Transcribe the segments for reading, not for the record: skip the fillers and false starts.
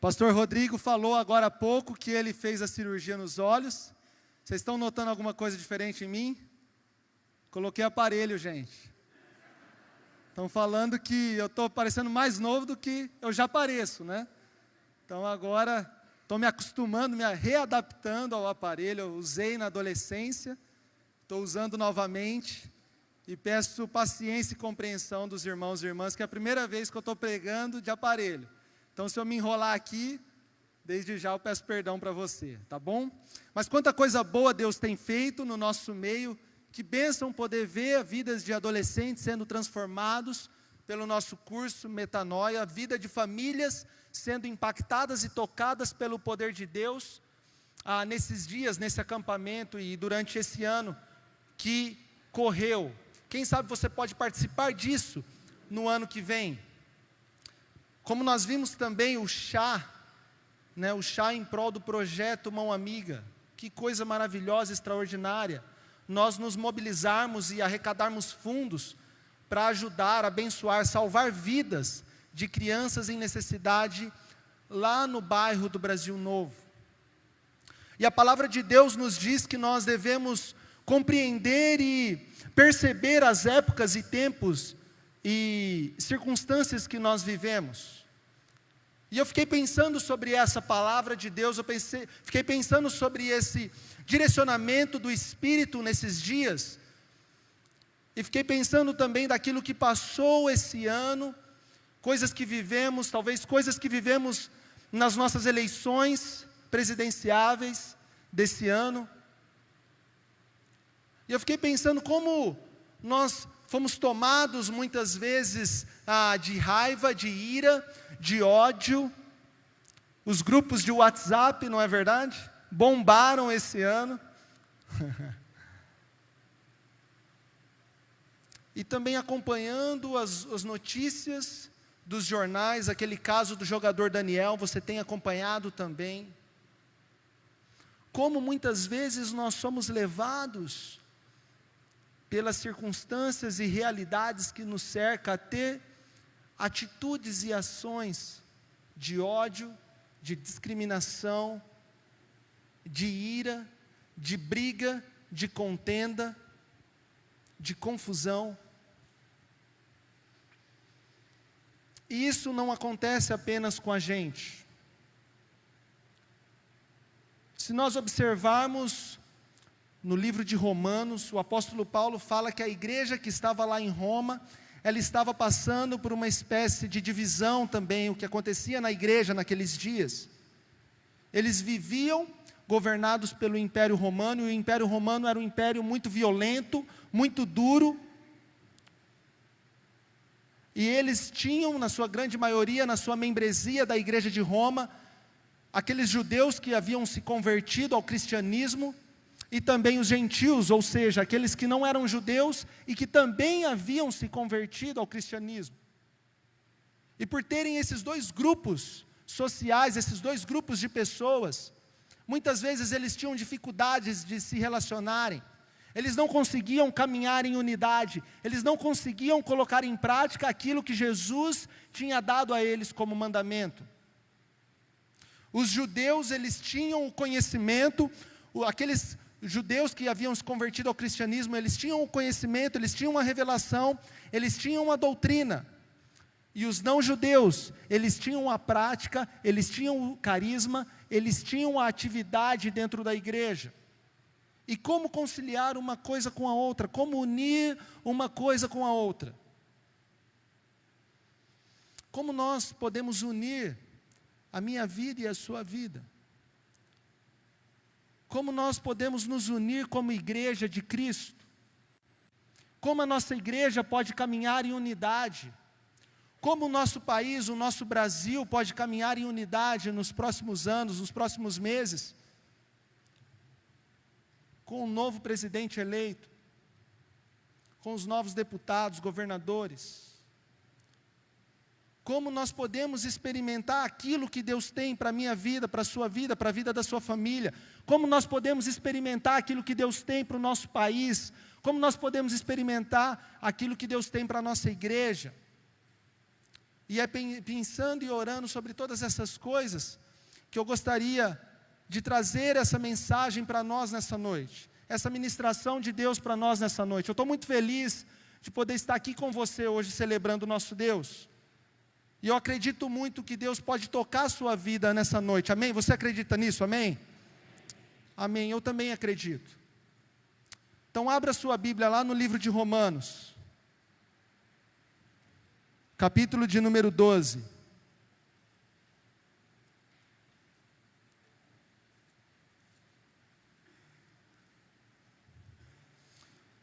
Pastor Rodrigo falou agora há pouco que ele fez a cirurgia nos olhos. Vocês estão notando alguma coisa diferente em mim? Coloquei aparelho, gente. Estão falando que eu estou parecendo mais novo do que eu já pareço, né? Então agora estou me acostumando, me readaptando ao aparelho. Eu usei na adolescência, estou usando novamente. E peço paciência e compreensão dos irmãos e irmãs, que é a primeira vez que eu estou pregando de aparelho. Então, se eu me enrolar aqui, desde já eu peço perdão para você, tá bom? Mas quanta coisa boa Deus tem feito no nosso meio, que bênção poder ver vidas de adolescentes sendo transformados pelo nosso curso Metanoia, a vida de famílias sendo impactadas e tocadas pelo poder de Deus, nesses dias, nesse acampamento e durante esse ano que correu. Quem sabe você pode participar disso no ano que vem. Como nós vimos também o chá em prol do projeto Mão Amiga, que coisa maravilhosa, extraordinária, nós nos mobilizarmos e arrecadarmos fundos para ajudar, abençoar, salvar vidas de crianças em necessidade lá no bairro do Brasil Novo. E a palavra de Deus nos diz que nós devemos compreender e perceber as épocas e tempos e circunstâncias que nós vivemos. E eu fiquei pensando sobre essa palavra de Deus, fiquei pensando sobre esse direcionamento do Espírito nesses dias, e fiquei pensando também daquilo que passou esse ano, coisas que vivemos, talvez coisas que vivemos nas nossas eleições presidenciáveis desse ano. E eu fiquei pensando como nós fomos tomados muitas vezes de raiva, de ira, de ódio. Os grupos de WhatsApp, não é verdade? Bombaram esse ano. E também acompanhando as notícias dos jornais, aquele caso do jogador Daniel, você tem acompanhado também. Como muitas vezes nós somos levados pelas circunstâncias e realidades que nos cercam, a ter atitudes e ações de ódio, de discriminação, de ira, de briga, de contenda, de confusão. E isso não acontece apenas com a gente. Se nós observarmos no livro de Romanos, o apóstolo Paulo fala que a igreja que estava lá em Roma, ela estava passando por uma espécie de divisão também, o que acontecia na igreja naqueles dias. Eles viviam governados pelo Império Romano, e o Império Romano era um império muito violento, muito duro, e eles tinham, na sua grande maioria, na sua membresia da igreja de Roma, aqueles judeus que haviam se convertido ao cristianismo, e também os gentios, ou seja, aqueles que não eram judeus e que também haviam se convertido ao cristianismo. E por terem esses dois grupos sociais, esses dois grupos de pessoas, muitas vezes eles tinham dificuldades de se relacionarem, eles não conseguiam caminhar em unidade, eles não conseguiam colocar em prática aquilo que Jesus tinha dado a eles como mandamento. Os judeus, eles tinham o conhecimento, aqueles judeus que haviam se convertido ao cristianismo, eles tinham o conhecimento, eles tinham uma revelação, eles tinham uma doutrina. E os não-judeus, eles tinham a prática, eles tinham o carisma, eles tinham a atividade dentro da igreja. E como conciliar uma coisa com a outra? Como unir uma coisa com a outra? Como nós podemos unir a minha vida e a sua vida? Como nós podemos nos unir como igreja de Cristo? Como a nossa igreja pode caminhar em unidade? Como o nosso país, o nosso Brasil pode caminhar em unidade nos próximos anos, nos próximos meses? Com o novo presidente eleito, com os novos deputados, governadores. Como nós podemos experimentar aquilo que Deus tem para a minha vida, para a sua vida, para a vida da sua família? Como nós podemos experimentar aquilo que Deus tem para o nosso país? Como nós podemos experimentar aquilo que Deus tem para a nossa igreja? E é pensando e orando sobre todas essas coisas que eu gostaria de trazer essa mensagem para nós nessa noite. Essa ministração de Deus para nós nessa noite. Eu estou muito feliz de poder estar aqui com você hoje celebrando o nosso Deus. E eu acredito muito que Deus pode tocar a sua vida nessa noite. Amém? Você acredita nisso? Amém? Amém. Eu também acredito. Então abra sua Bíblia lá no livro de Romanos. Capítulo de número 12.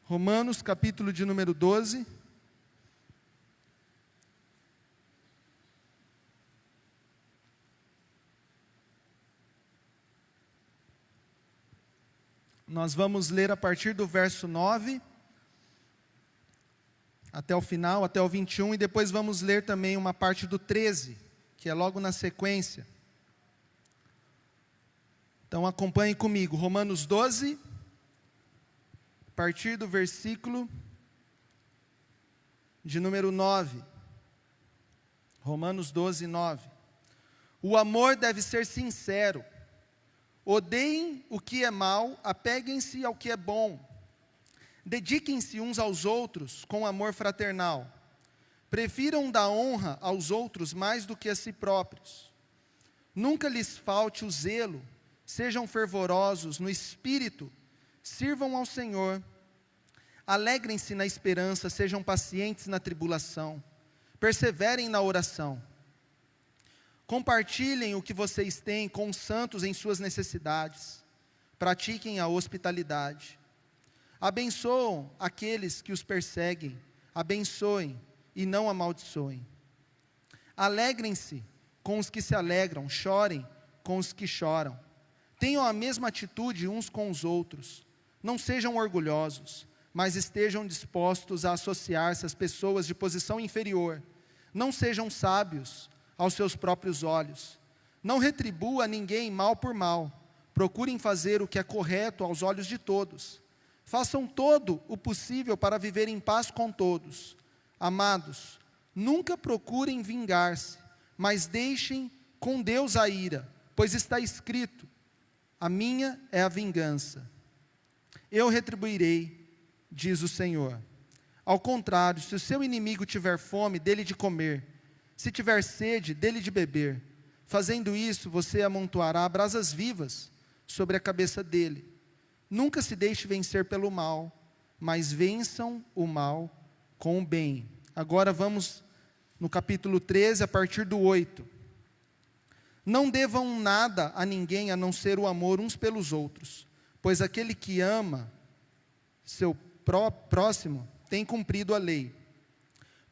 Romanos, capítulo de número 12. Nós vamos ler a partir do verso 9 até o final, até o 21, e depois vamos ler também uma parte do 13, que é logo na sequência. Então acompanhe comigo, Romanos 12, a partir do versículo de número 9. Romanos 12, 9. O amor deve ser sincero. Odeiem o que é mal, apeguem-se ao que é bom. Dediquem-se uns aos outros com amor fraternal. Prefiram dar honra aos outros mais do que a si próprios. Nunca lhes falte o zelo, sejam fervorosos no espírito, sirvam ao Senhor. Alegrem-se na esperança, sejam pacientes na tribulação, perseverem na oração. Compartilhem o que vocês têm com os santos em suas necessidades. Pratiquem a hospitalidade. Abençoam aqueles que os perseguem. Abençoem e não amaldiçoem. Alegrem-se com os que se alegram. Chorem com os que choram. Tenham a mesma atitude uns com os outros. Não sejam orgulhosos, mas estejam dispostos a associar-se às pessoas de posição inferior. Não sejam sábios aos seus próprios olhos. Não retribua a ninguém mal por mal. Procurem fazer o que é correto aos olhos de todos. Façam todo o possível para viver em paz com todos. Amados, nunca procurem vingar-se, mas deixem com Deus a ira, pois está escrito: a minha é a vingança. Eu retribuirei, diz o Senhor. Ao contrário, se o seu inimigo tiver fome, dê-lhe de comer. Se tiver sede, dê-lhe de beber. Fazendo isso, você amontoará brasas vivas sobre a cabeça dele. Nunca se deixe vencer pelo mal, mas vençam o mal com o bem. Agora vamos no capítulo 13, a partir do 8. Não devam nada a ninguém a não ser o amor uns pelos outros, pois aquele que ama seu próximo tem cumprido a lei.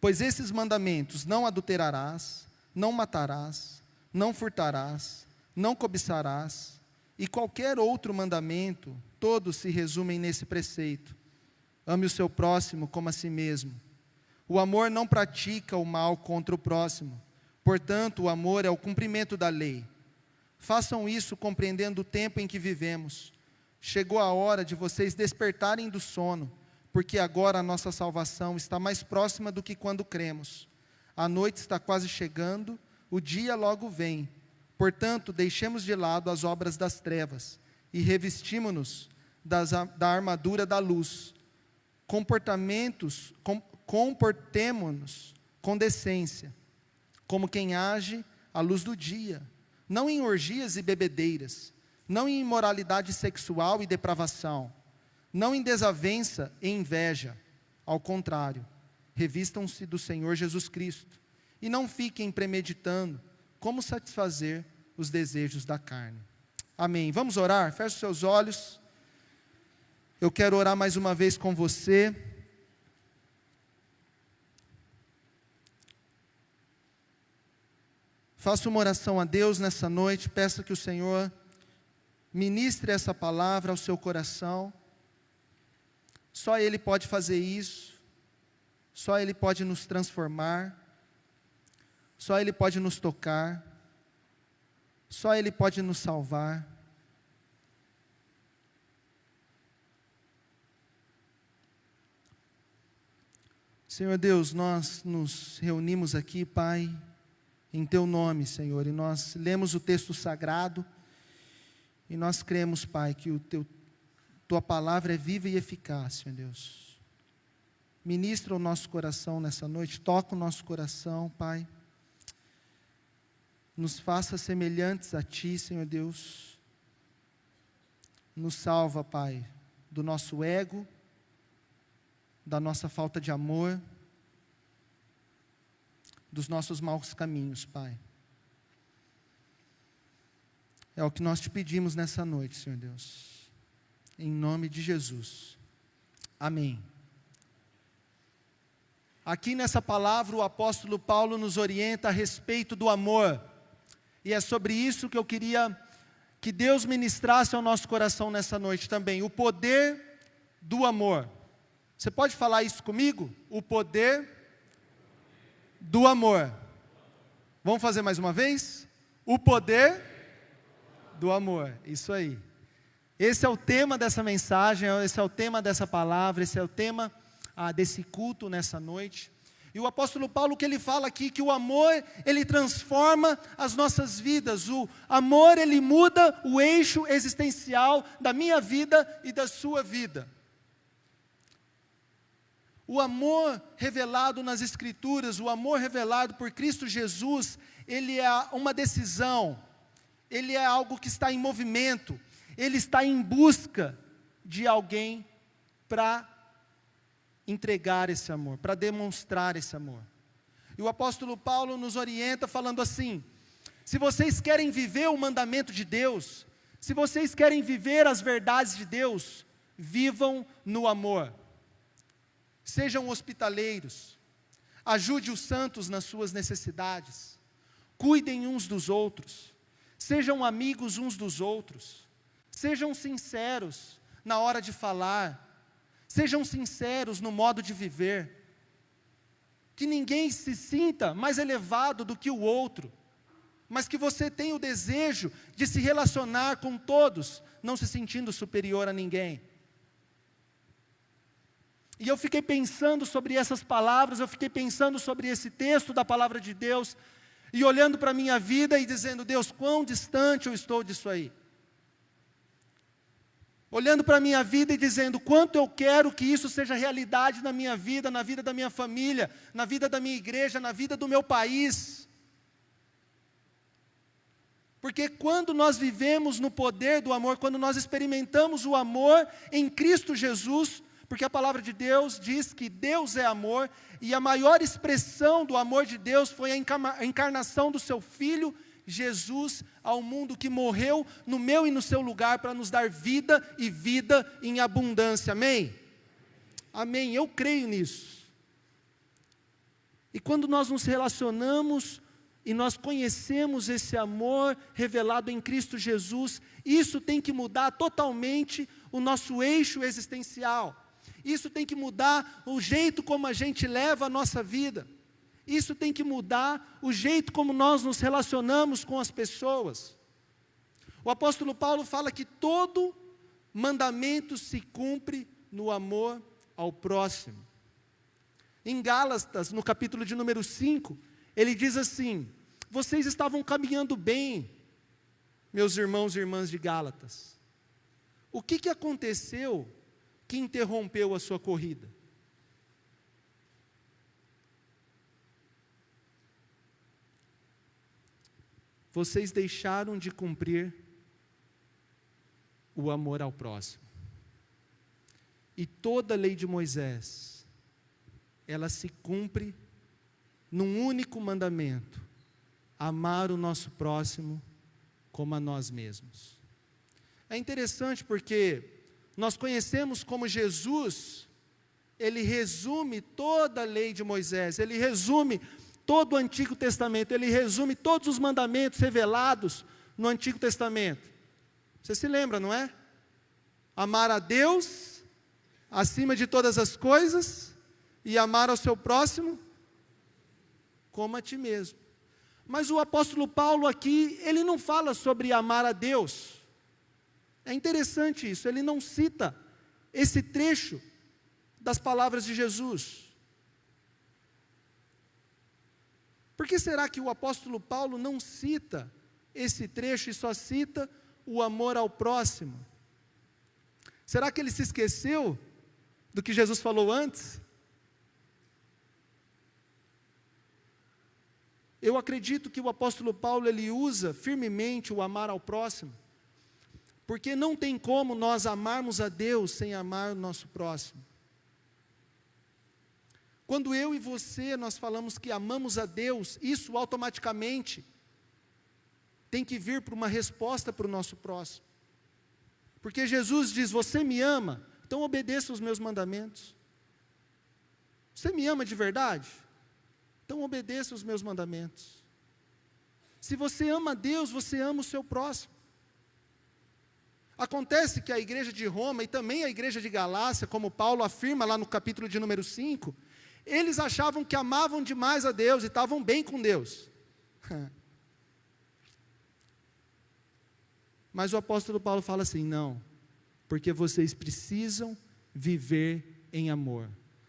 Pois esses mandamentos: não adulterarás, não matarás, não furtarás, não cobiçarás, e qualquer outro mandamento, todos se resumem nesse preceito: ame o seu próximo como a si mesmo. O amor não pratica o mal contra o próximo, portanto o amor é o cumprimento da lei. Façam isso compreendendo o tempo em que vivemos. Chegou a hora de vocês despertarem do sono, porque agora a nossa salvação está mais próxima do que quando cremos. A noite está quase chegando, o dia logo vem. Portanto, deixemos de lado as obras das trevas e revestimos-nos da armadura da luz. Comportemo-nos com decência, como quem age à luz do dia, não em orgias e bebedeiras, não em imoralidade sexual e depravação, não em desavença e inveja. Ao contrário, revistam-se do Senhor Jesus Cristo e não fiquem premeditando como satisfazer os desejos da carne. Amém. Vamos orar? Feche os seus olhos. Eu quero orar mais uma vez com você. Faça uma oração a Deus nessa noite. Peça que o Senhor ministre essa palavra ao seu coração. Só Ele pode fazer isso. Só Ele pode nos transformar. Só Ele pode nos tocar. Só Ele pode nos salvar. Senhor Deus, nós nos reunimos aqui, Pai, em Teu nome, Senhor, e nós lemos o texto sagrado, e nós cremos, Pai, que Tua palavra é viva e eficaz, Senhor Deus. Ministra o nosso coração nessa noite, toca o nosso coração, Pai. Nos faça semelhantes a Ti, Senhor Deus. Nos salva, Pai, do nosso ego, da nossa falta de amor, dos nossos maus caminhos, Pai. É o que nós te pedimos nessa noite, Senhor Deus. Em nome de Jesus. Amém. Aqui nessa palavra o apóstolo Paulo nos orienta a respeito do amor. E é sobre isso que eu queria que Deus ministrasse ao nosso coração nessa noite também. O poder do amor. Você pode falar isso comigo? O poder do amor. Vamos fazer mais uma vez? O poder do amor. Isso aí. Esse é o tema dessa mensagem, esse é o tema dessa palavra, esse é o tema desse culto nessa noite. E o apóstolo Paulo, que ele fala aqui, que o amor, ele transforma as nossas vidas. O amor, ele muda o eixo existencial da minha vida e da sua vida. O amor revelado nas Escrituras, o amor revelado por Cristo Jesus, ele é uma decisão, ele é algo que está em movimento, ele está em busca de alguém para entregar esse amor, para demonstrar esse amor. E o apóstolo Paulo nos orienta falando assim: se vocês querem viver o mandamento de Deus, se vocês querem viver as verdades de Deus, vivam no amor. Sejam hospitaleiros, ajude os santos nas suas necessidades, cuidem uns dos outros, sejam amigos uns dos outros, sejam sinceros na hora de falar, sejam sinceros no modo de viver, que ninguém se sinta mais elevado do que o outro, mas que você tenha o desejo de se relacionar com todos, não se sentindo superior a ninguém. E eu fiquei pensando sobre essas palavras, eu fiquei pensando sobre esse texto da palavra de Deus, e olhando para a minha vida e dizendo: Deus, quão distante eu estou disso aí. Olhando para a minha vida e dizendo: quanto eu quero que isso seja realidade na minha vida, na vida da minha família, na vida da minha igreja, na vida do meu país. Porque quando nós vivemos no poder do amor, quando nós experimentamos o amor em Cristo Jesus, porque a palavra de Deus diz que Deus é amor, e a maior expressão do amor de Deus foi a encarnação do seu Filho, Jesus, ao mundo, que morreu no meu e no seu lugar, para nos dar vida e vida em abundância, amém? Amém, eu creio nisso. E quando nós nos relacionamos, e nós conhecemos esse amor revelado em Cristo Jesus, isso tem que mudar totalmente o nosso eixo existencial. Isso tem que mudar o jeito como a gente leva a nossa vida. Isso tem que mudar o jeito como nós nos relacionamos com as pessoas. O apóstolo Paulo fala que todo mandamento se cumpre no amor ao próximo. Em Gálatas, no capítulo de número 5, ele diz assim: vocês estavam caminhando bem, meus irmãos e irmãs de Gálatas. O que aconteceu que interrompeu a sua corrida? Vocês deixaram de cumprir o amor ao próximo. E toda a lei de Moisés, ela se cumpre num único mandamento: amar o nosso próximo como a nós mesmos. É interessante porque nós conhecemos como Jesus, ele resume toda a lei de Moisés, ele resume todo o Antigo Testamento, ele resume todos os mandamentos revelados no Antigo Testamento. Você se lembra, não é? Amar a Deus acima de todas as coisas e amar ao seu próximo como a ti mesmo. Mas o apóstolo Paulo aqui, ele não fala sobre amar a Deus. É interessante isso, ele não cita esse trecho das palavras de Jesus. Por que será que o apóstolo Paulo não cita esse trecho e só cita o amor ao próximo? Será que ele se esqueceu do que Jesus falou antes? Eu acredito que o apóstolo Paulo, ele usa firmemente o amar ao próximo, porque não tem como nós amarmos a Deus sem amar o nosso próximo. Quando eu e você, nós falamos que amamos a Deus, isso automaticamente tem que vir para uma resposta para o nosso próximo. Porque Jesus diz, você me ama, então obedeça os meus mandamentos. Você me ama de verdade? Então obedeça os meus mandamentos. Se você ama a Deus, você ama o seu próximo. Acontece que a igreja de Roma e também a igreja de Galácia, como Paulo afirma lá no capítulo de número 5, eles achavam que amavam demais a Deus e estavam bem com Deus. Mas o apóstolo Paulo fala assim, não, porque vocês precisam viver em amor.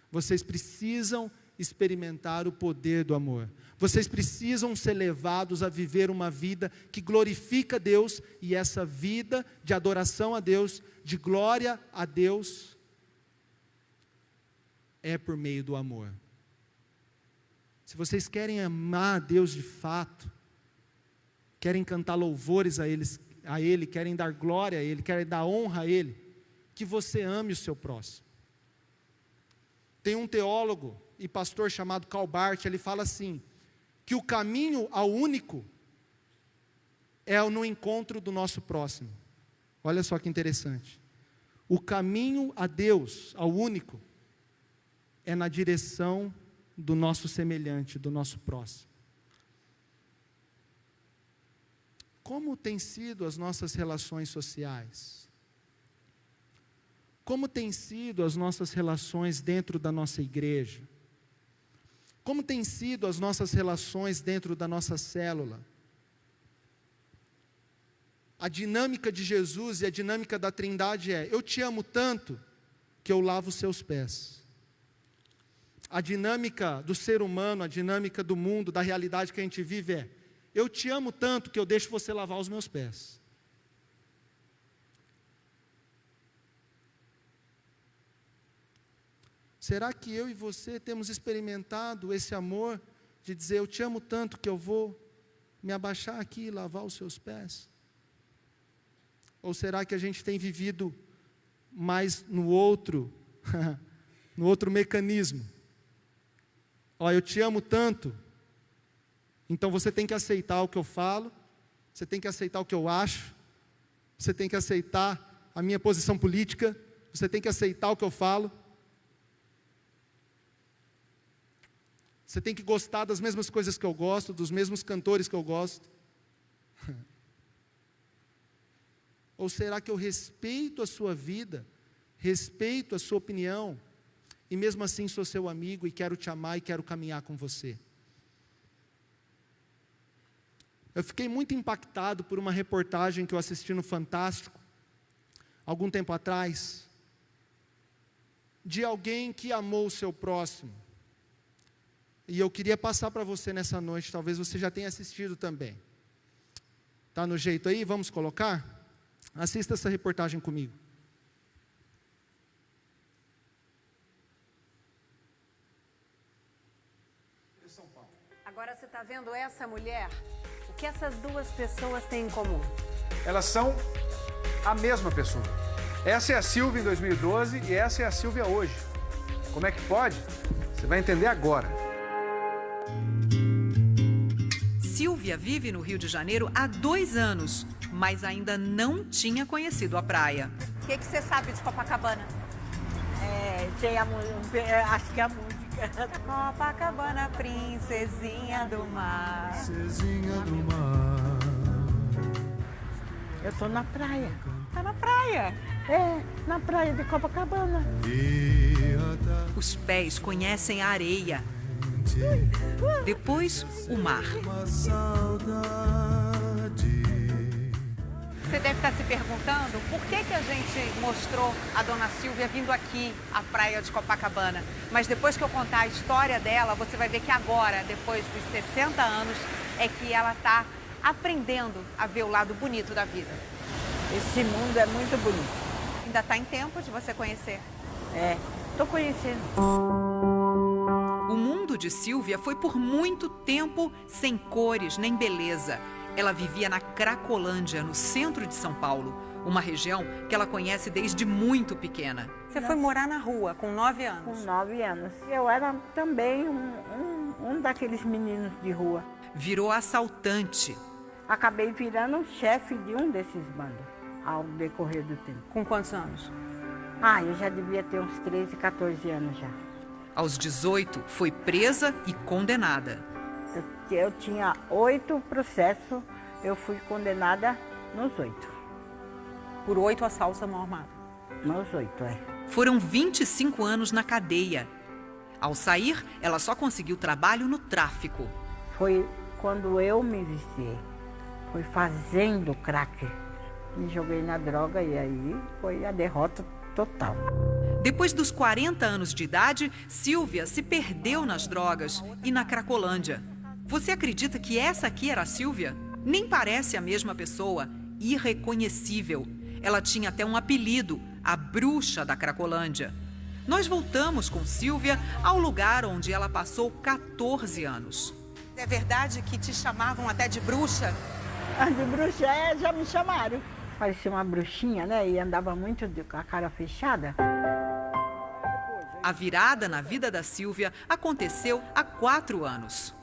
Vocês precisam experimentar o poder do amor. Vocês precisam ser levados a viver uma vida que glorifica Deus, e essa vida de adoração a Deus, de glória a Deus, é por meio do amor. Se vocês querem amar a Deus de fato, querem cantar louvores a Ele, querem dar glória a Ele, querem dar honra a Ele, que você ame o seu próximo. Tem um teólogo e pastor chamado Karl Barth, ele fala assim, que o caminho ao único é no encontro do nosso próximo. Olha só que interessante. O caminho a Deus, ao único, é na direção do nosso semelhante, do nosso próximo. Como têm sido as nossas relações sociais? Como têm sido as nossas relações dentro da nossa igreja? Como têm sido as nossas relações dentro da nossa célula? A dinâmica de Jesus e a dinâmica da Trindade é, eu te amo tanto que eu lavo os seus pés. A dinâmica do ser humano, a dinâmica do mundo, da realidade que a gente vive é, eu te amo tanto que eu deixo você lavar os meus pés. Será que eu e você temos experimentado esse amor de dizer, eu te amo tanto que eu vou me abaixar aqui e lavar os seus pés? Ou será que a gente tem vivido mais no outro mecanismo? Ó, eu te amo tanto, então você tem que aceitar o que eu falo, você tem que aceitar o que eu acho, você tem que aceitar a minha posição política, você tem que aceitar o que eu falo, você tem que gostar das mesmas coisas que eu gosto, dos mesmos cantores que eu gosto. Ou será que eu respeito a sua vida, respeito a sua opinião, e mesmo assim sou seu amigo e quero te amar e quero caminhar com você? Eu fiquei muito impactado por uma reportagem que eu assisti no Fantástico, algum tempo atrás, de alguém que amou o seu próximo. E eu queria passar para você nessa noite, talvez você já tenha assistido também. Está no jeito aí? Vamos colocar? Assista essa reportagem comigo. Agora você está vendo essa mulher? O que essas duas pessoas têm em comum? Elas são a mesma pessoa. Essa é a Silvia em 2012 e essa é a Silvia hoje. Como é que pode? Você vai entender agora. Silvia vive no Rio de Janeiro há 2 anos, mas ainda não tinha conhecido a praia. O que você sabe de Copacabana? Tem a música, acho que a música. Copacabana, princesinha do mar. Princesinha do mar. Eu tô na praia. Tá na praia. Na praia de Copacabana. Os pés conhecem a areia, depois o mar. Uma saudade. Você deve estar se perguntando por que a gente mostrou a dona Silvia vindo aqui à praia de Copacabana. Mas depois que eu contar a história dela, você vai ver que agora, depois dos 60 anos, é que ela está aprendendo a ver o lado bonito da vida. Esse mundo é muito bonito. Ainda está em tempo de você conhecer. Estou conhecendo. O mundo de Silvia foi por muito tempo sem cores nem beleza. Ela vivia na Cracolândia, no centro de São Paulo, uma região que ela conhece desde muito pequena. Você foi morar na rua com 9 anos. Com 9 anos. Eu era também um daqueles meninos de rua. Virou assaltante. Acabei virando chefe de um desses bandos ao decorrer do tempo. Com quantos anos? Eu já devia ter uns 13, 14 anos já. Aos 18, foi presa e condenada. Eu tinha 8 processos, eu fui condenada nos 8. Por 8 assaltos à mão armada. Nos 8, Foram 25 anos na cadeia. Ao sair, ela só conseguiu trabalho no tráfico. Foi quando eu me viciei. Foi fazendo crack. Me joguei na droga e aí foi a derrota total. Depois dos 40 anos de idade, Silvia se perdeu nas drogas e na Cracolândia. Você acredita que essa aqui era a Silvia? Nem parece a mesma pessoa, irreconhecível. Ela tinha até um apelido, a bruxa da Cracolândia. Nós voltamos com Silvia ao lugar onde ela passou 14 anos. É verdade que te chamavam até de bruxa? De bruxa, já me chamaram. Parecia uma bruxinha, né? E andava muito com a cara fechada. A virada na vida da Silvia aconteceu há 4 anos.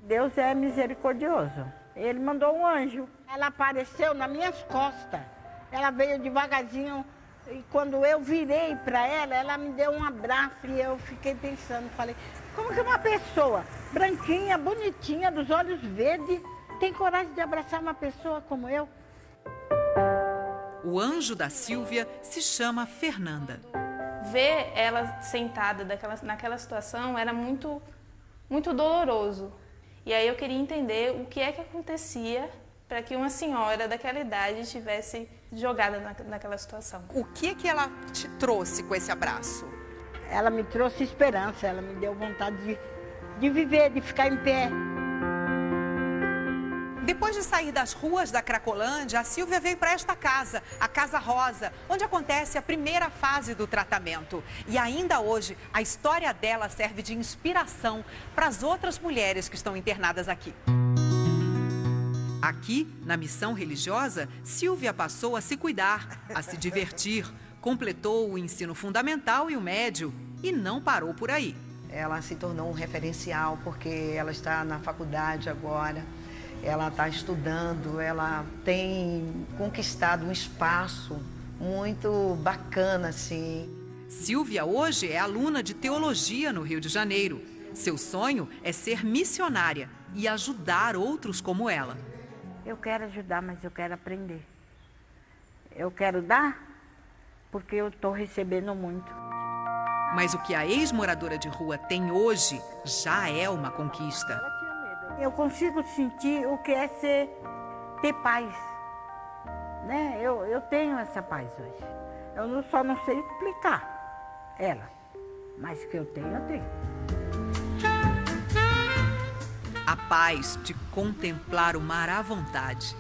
Deus é misericordioso. Ele mandou um anjo. Ela apareceu nas minhas costas. Ela veio devagarzinho e quando eu virei para ela, ela me deu um abraço e eu fiquei pensando, falei, como que uma pessoa branquinha, bonitinha, dos olhos verdes, tem coragem de abraçar uma pessoa como eu? O anjo da Silvia se chama Fernanda. Ver ela sentada naquela situação era muito, muito doloroso. E aí eu queria entender o que é que acontecia para que uma senhora daquela idade estivesse jogada naquela situação. O que ela te trouxe com esse abraço? Ela me trouxe esperança, ela me deu vontade de viver, de ficar em pé. Depois de sair das ruas da Cracolândia, a Silvia veio para esta casa, a Casa Rosa, onde acontece a primeira fase do tratamento. E ainda hoje, a história dela serve de inspiração para as outras mulheres que estão internadas aqui. Aqui, na missão religiosa, Silvia passou a se cuidar, a se divertir, completou o ensino fundamental e o médio e não parou por aí. Ela se tornou um referencial porque ela está na faculdade agora. Ela está estudando, ela tem conquistado um espaço muito bacana, assim. Silvia hoje é aluna de teologia no Rio de Janeiro. Seu sonho é ser missionária e ajudar outros como ela. Eu quero ajudar, mas eu quero aprender. Eu quero dar, porque eu estou recebendo muito. Mas o que a ex-moradora de rua tem hoje já é uma conquista. Eu consigo sentir o que é ter paz, né? Eu tenho essa paz hoje. Eu só não sei explicar ela, mas que eu tenho. A paz de contemplar o mar à vontade.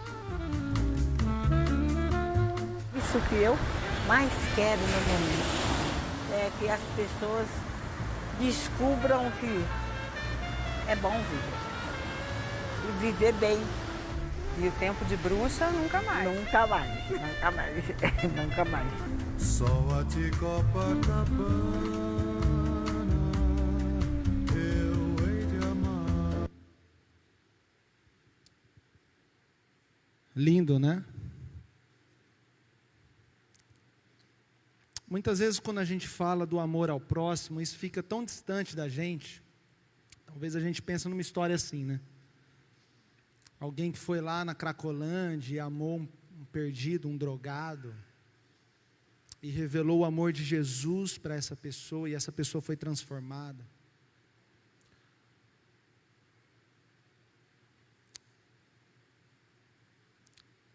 Isso que eu mais quero no momento é que as pessoas descubram que é bom viver. E viver bem. E o tempo de bruxa nunca mais. Nunca mais, nunca mais, nunca mais. Só a ti Copacabana eu hei de amar. Lindo, né? Muitas vezes quando a gente fala do amor ao próximo, isso fica tão distante da gente. Talvez a gente pense numa história assim, né? Alguém que foi lá na Cracolândia e amou um perdido, um drogado, e revelou o amor de Jesus para essa pessoa, e essa pessoa foi transformada.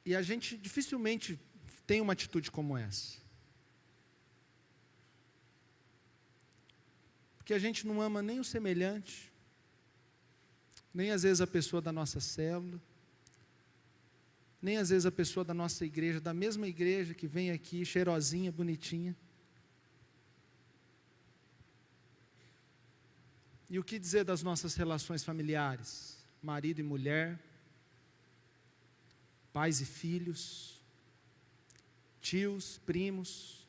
E a gente dificilmente tem uma atitude como essa. Porque a gente não ama nem o semelhante, nem às vezes a pessoa da nossa célula, nem às vezes a pessoa da nossa igreja, da mesma igreja que vem aqui, cheirosinha, bonitinha. E o que dizer das nossas relações familiares? Marido e mulher, pais e filhos, tios, primos.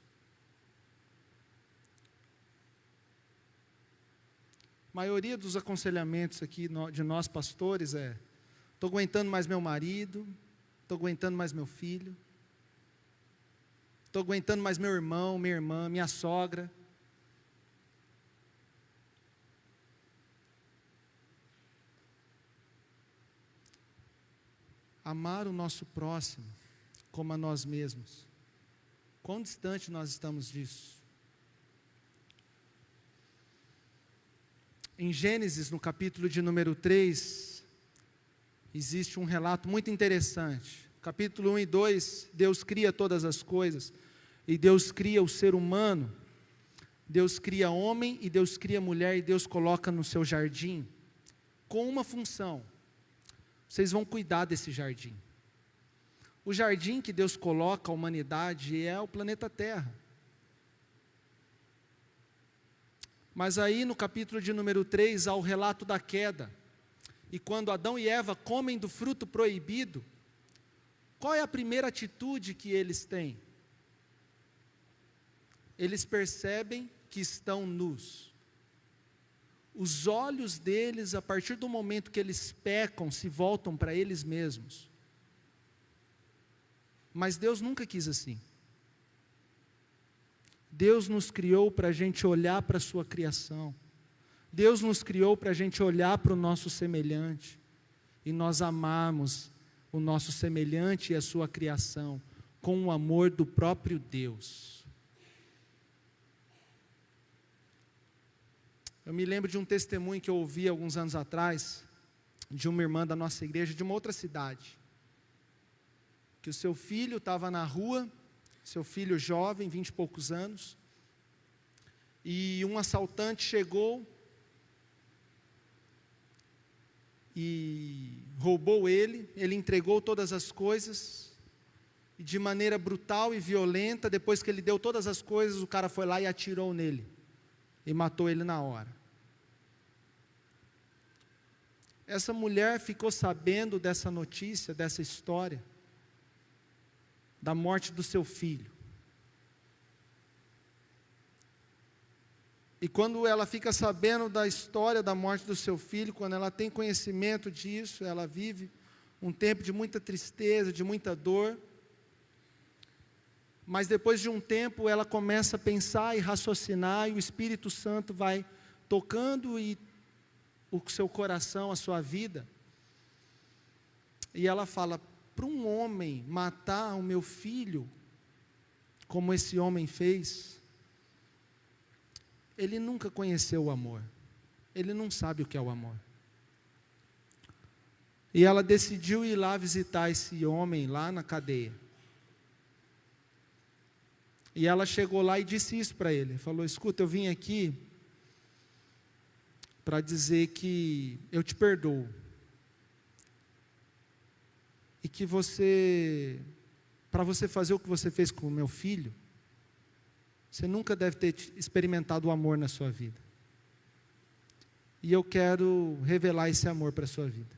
A maioria dos aconselhamentos aqui de nós pastores é: estou aguentando mais meu marido, estou aguentando mais meu filho, estou aguentando mais meu irmão, minha irmã, minha sogra. Amar o nosso próximo como a nós mesmos. Quão distante nós estamos disso? Em Gênesis, no capítulo de número 3, existe um relato muito interessante. Capítulo 1 e 2, Deus cria todas as coisas, e Deus cria o ser humano, Deus cria homem e Deus cria mulher, e Deus coloca no seu jardim, com uma função: vocês vão cuidar desse jardim. O jardim que Deus coloca a humanidade é o planeta Terra. Mas aí no capítulo de número 3 há o relato da queda. E quando Adão e Eva comem do fruto proibido, qual é a primeira atitude que eles têm? Eles percebem que estão nus. Os olhos deles, a partir do momento que eles pecam, se voltam para eles mesmos. Mas Deus nunca quis assim. Deus nos criou para a gente olhar para a sua criação. Deus nos criou para a gente olhar para o nosso semelhante. E nós amarmos o nosso semelhante e a sua criação com o amor do próprio Deus. Eu me lembro de um testemunho que eu ouvi alguns anos atrás, de uma irmã da nossa igreja, de uma outra cidade, que o seu filho estava na rua, seu filho jovem, 20 e poucos anos, e um assaltante chegou e roubou ele entregou todas as coisas, e de maneira brutal e violenta, depois que ele deu todas as coisas, o cara foi lá e atirou nele, e matou ele na hora. Essa mulher ficou sabendo dessa notícia, dessa história, da morte do seu filho. E quando ela fica sabendo da história da morte do seu filho, quando ela tem conhecimento disso, ela vive um tempo de muita tristeza, de muita dor. Mas depois de um tempo ela começa a pensar e raciocinar, e o Espírito Santo vai tocando o seu coração, a sua vida. E ela fala: para um homem matar o meu filho, como esse homem fez, ele nunca conheceu o amor. Ele não sabe o que é o amor. E ela decidiu ir lá visitar esse homem lá na cadeia. E ela chegou lá e disse isso para ele. Falou: escuta, eu vim aqui para dizer que eu te perdoo. E que para você fazer o que você fez com o meu filho, você nunca deve ter experimentado o amor na sua vida. E eu quero revelar esse amor para a sua vida.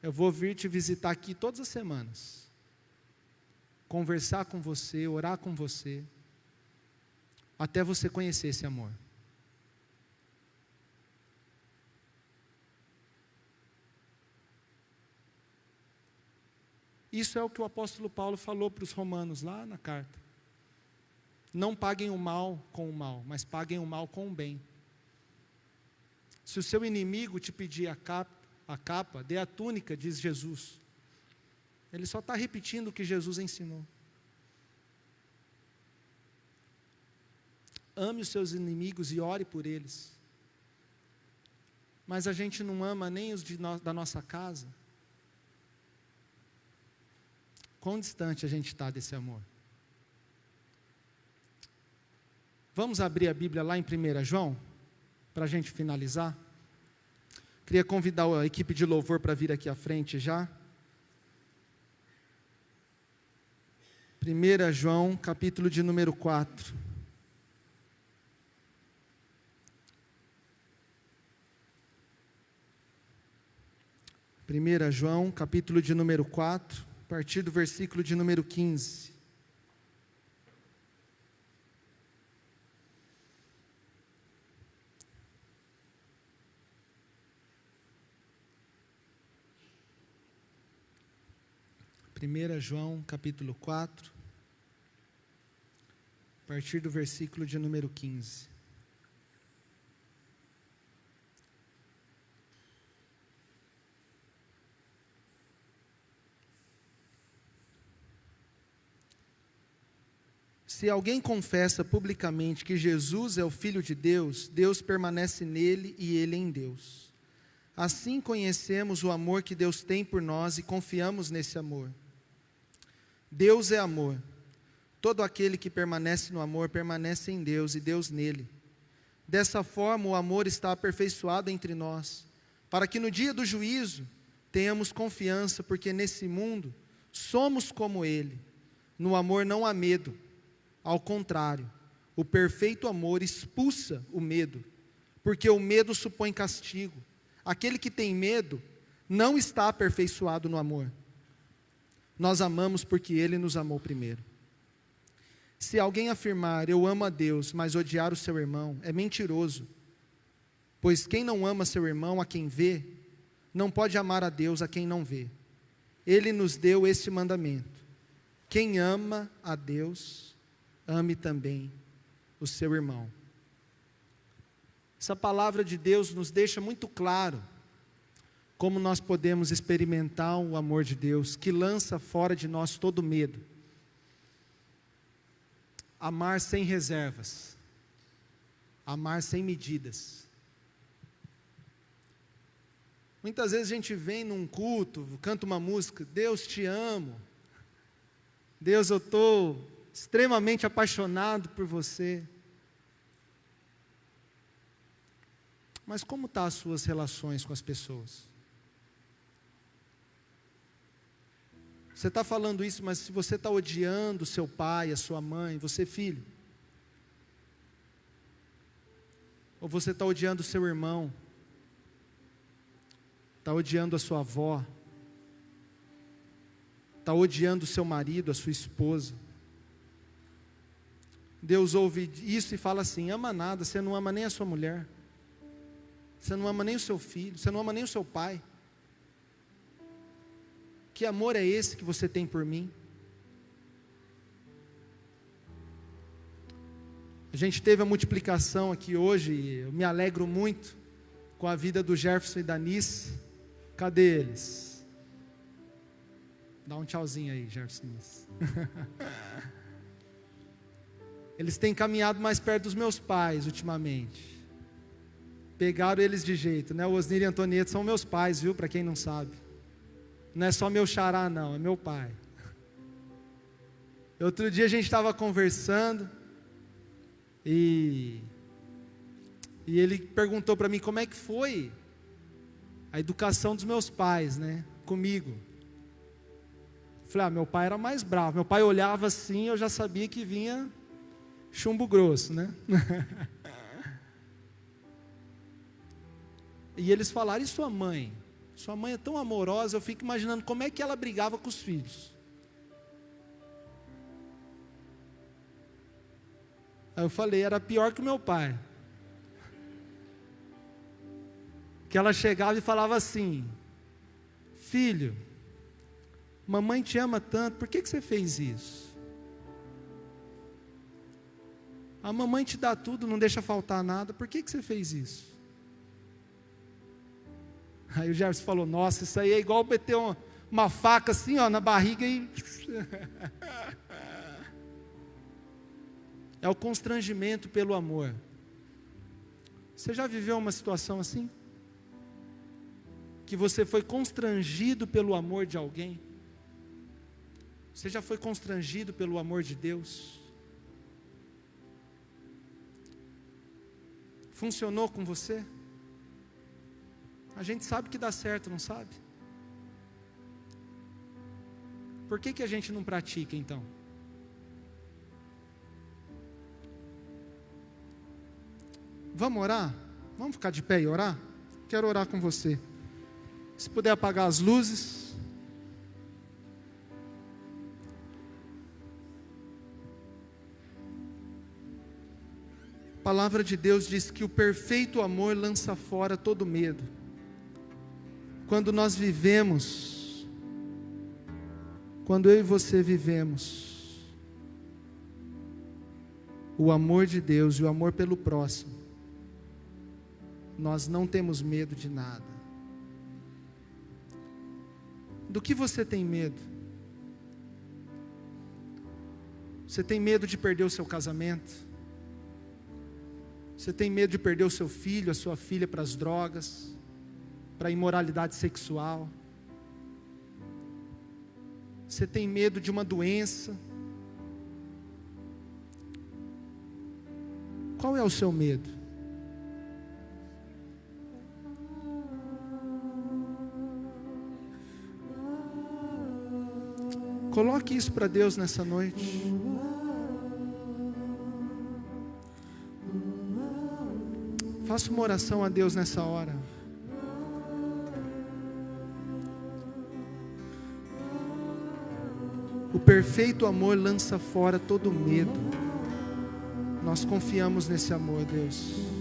Eu vou vir te visitar aqui todas as semanas, conversar com você, orar com você, até você conhecer esse amor. Isso é o que o apóstolo Paulo falou para os romanos lá na carta. Não paguem o mal com o mal, mas paguem o mal com o bem. Se o seu inimigo te pedir a capa, dê a túnica, diz Jesus. Ele só está repetindo o que Jesus ensinou. Ame os seus inimigos e ore por eles. Mas a gente não ama nem os da nossa casa. quão distante a gente está desse amor. Vamos abrir a Bíblia lá em 1 João, para a gente finalizar. Queria convidar a equipe de louvor para vir aqui à frente já. 1 João, capítulo de número 4. Primeira João, capítulo de número 4, a partir do versículo de número 15. Primeira João, capítulo 4, a partir do versículo de número 15. Se alguém confessa publicamente que Jesus é o Filho de Deus, Deus permanece nele e ele em Deus. Assim conhecemos o amor que Deus tem por nós e confiamos nesse amor. Deus é amor. Todo aquele que permanece no amor permanece em Deus e Deus nele. Dessa forma o amor está aperfeiçoado entre nós, para que no dia do juízo tenhamos confiança, porque nesse mundo somos como ele. No amor não há medo. Ao contrário, o perfeito amor expulsa o medo, porque o medo supõe castigo. Aquele que tem medo não está aperfeiçoado no amor. Nós amamos porque ele nos amou primeiro. Se alguém afirmar, eu amo a Deus, mas odiar o seu irmão, é mentiroso. Pois quem não ama seu irmão a quem vê, não pode amar a Deus a quem não vê. Ele nos deu este mandamento: quem ama a Deus, ame também o seu irmão. Essa palavra de Deus nos deixa muito claro como nós podemos experimentar o amor de Deus, que lança fora de nós todo medo. Amar sem reservas, amar sem medidas. Muitas vezes a gente vem num culto, canta uma música, Deus te amo, Deus eu estou extremamente apaixonado por você. Mas como estão as suas relações com as pessoas? Você está falando isso, mas se você está odiando seu pai, a sua mãe, você filho, ou você está odiando seu irmão, está odiando a sua avó, está odiando seu marido, a sua esposa, Deus ouve isso e fala assim: ama nada, você não ama nem a sua mulher, você não ama nem o seu filho, você não ama nem o seu pai. Que amor é esse que você tem por mim? A gente teve a multiplicação aqui hoje, e eu me alegro muito com a vida do Jefferson e da Nice. Cadê eles? Dá um tchauzinho aí, Jefferson e Nice. Eles têm caminhado mais perto dos meus pais ultimamente. Pegaram eles de jeito, né? O Osnir e a Antonieta são meus pais, viu? Para quem não sabe. Não é só meu xará não, é meu pai. Outro dia a gente estava conversando e ele perguntou para mim como é que foi a educação dos meus pais, né? Comigo. Eu falei, meu pai era mais bravo. Meu pai olhava assim, eu já sabia que vinha chumbo grosso, né? E eles falaram, e sua mãe? Sua mãe é tão amorosa, eu fico imaginando como é que ela brigava com os filhos. Aí eu falei, era pior que o meu pai. Que ela chegava e falava assim, filho, mamãe te ama tanto, por que você fez isso? A mamãe te dá tudo, não deixa faltar nada, por que você fez isso? Aí o Jefferson falou, nossa, isso aí é igual meter uma faca assim, ó, na barriga e... É o constrangimento pelo amor. Você já viveu uma situação assim? Que você foi constrangido pelo amor de alguém? Você já foi constrangido pelo amor de Deus? Funcionou com você? A gente sabe que dá certo, não sabe? Por que a gente não pratica então? Vamos orar? Vamos ficar de pé e orar? Quero orar com você. Se puder apagar as luzes. A palavra de Deus diz que o perfeito amor lança fora todo medo. Quando nós vivemos, quando eu e você vivemos o amor de Deus e o amor pelo próximo, nós não temos medo de nada. Do que você tem medo? Você tem medo de perder o seu casamento? Você tem medo de perder o seu filho, a sua filha para as drogas, para a imoralidade sexual? Você tem medo de uma doença? Qual é o seu medo? Coloque isso para Deus nessa noite. Faça uma oração a Deus nessa hora. O perfeito amor lança fora todo medo. Nós confiamos nesse amor, Deus.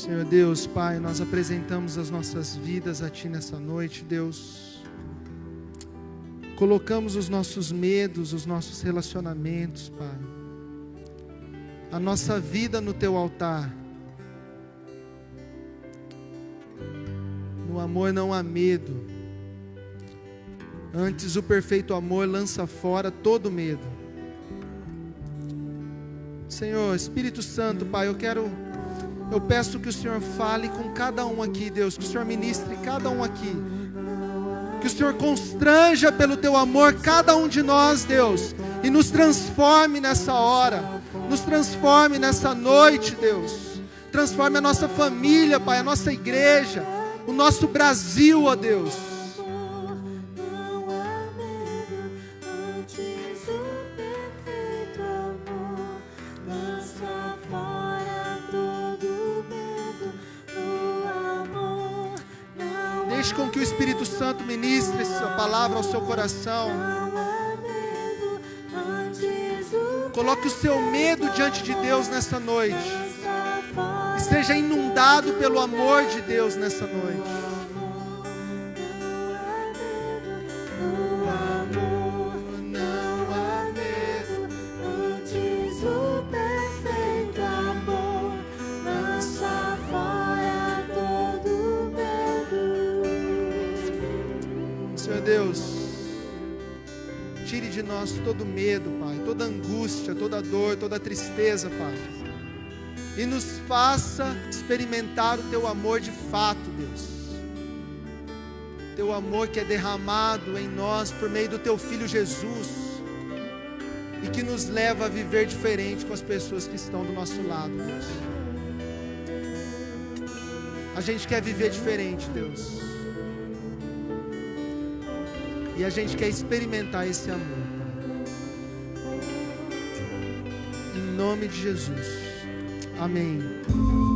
Senhor Deus, Pai, nós apresentamos as nossas vidas a Ti nessa noite, Deus. Colocamos os nossos medos, os nossos relacionamentos, Pai, a nossa vida no Teu altar. No amor não há medo. Antes o perfeito amor lança fora todo medo. Senhor, Espírito Santo, Pai, eu peço que o Senhor fale com cada um aqui, Deus, que o Senhor ministre cada um aqui, que o Senhor constranja pelo Teu amor cada um de nós, Deus, e nos transforme nessa hora, nos transforme nessa noite, Deus, transforme a nossa família, Pai, a nossa igreja, o nosso Brasil, ó Deus. Deixe com que o Espírito Santo ministre essa palavra ao seu coração. Coloque o seu medo diante de Deus nessa noite. E seja inundado pelo amor de Deus nessa noite. Deus, tire de nós todo medo, Pai, toda angústia, toda dor, toda tristeza, Pai, e nos faça experimentar o Teu amor de fato, Deus. Teu amor que é derramado em nós por meio do Teu Filho Jesus, e que nos leva a viver diferente com as pessoas que estão do nosso lado, Deus. A gente quer viver diferente, Deus. E a gente quer experimentar esse amor, Pai. Em nome de Jesus. Amém.